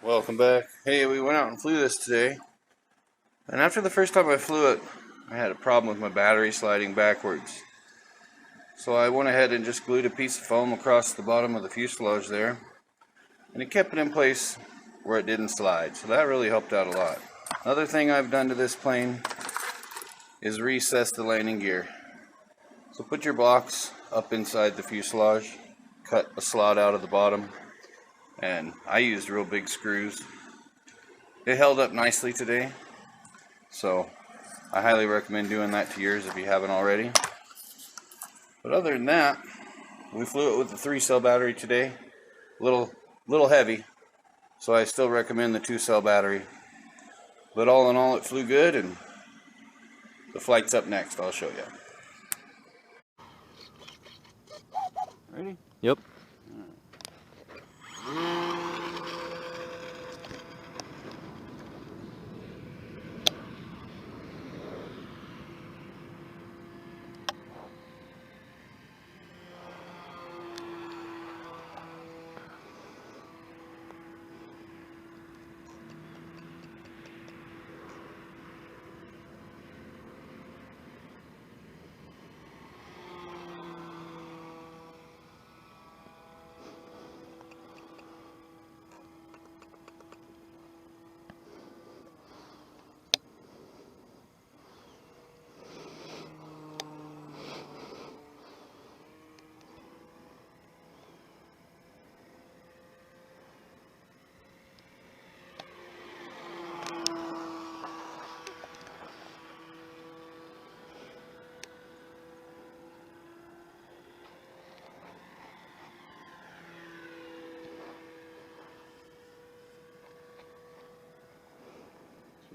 Welcome back. Hey, we went out and flew this today, and after the first time I flew it, I had a problem with my battery sliding backwards. So I went ahead and just glued a piece of foam across the bottom of the fuselage there, and it kept it in place where it didn't slide. So that really helped out a lot. Another thing I've done to this plane is recess the landing gear. So put your blocks up inside the fuselage, cut a slot out of the bottom, and I used real big screws. It held up nicely today, so I highly recommend doing that to yours if you haven't already. But other than that, we flew it with the 3-cell battery today. Little heavy, so I still recommend the 2-cell battery. But all in all, it flew good, and the flight's up next. I'll show you. Ready? Yep.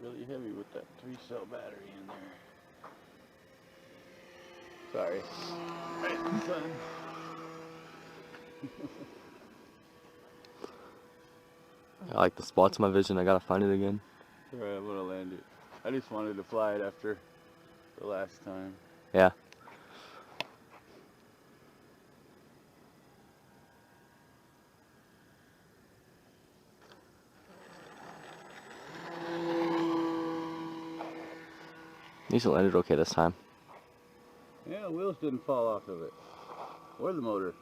Really heavy with that 3-cell battery in there. Sorry. Right, son. I like the spots in my vision. I gotta find it again. Alright, I'm gonna land it. I just wanted to fly it after the last time. Yeah. At least it landed okay this time. Yeah, the wheels didn't fall off of it. Or the motor.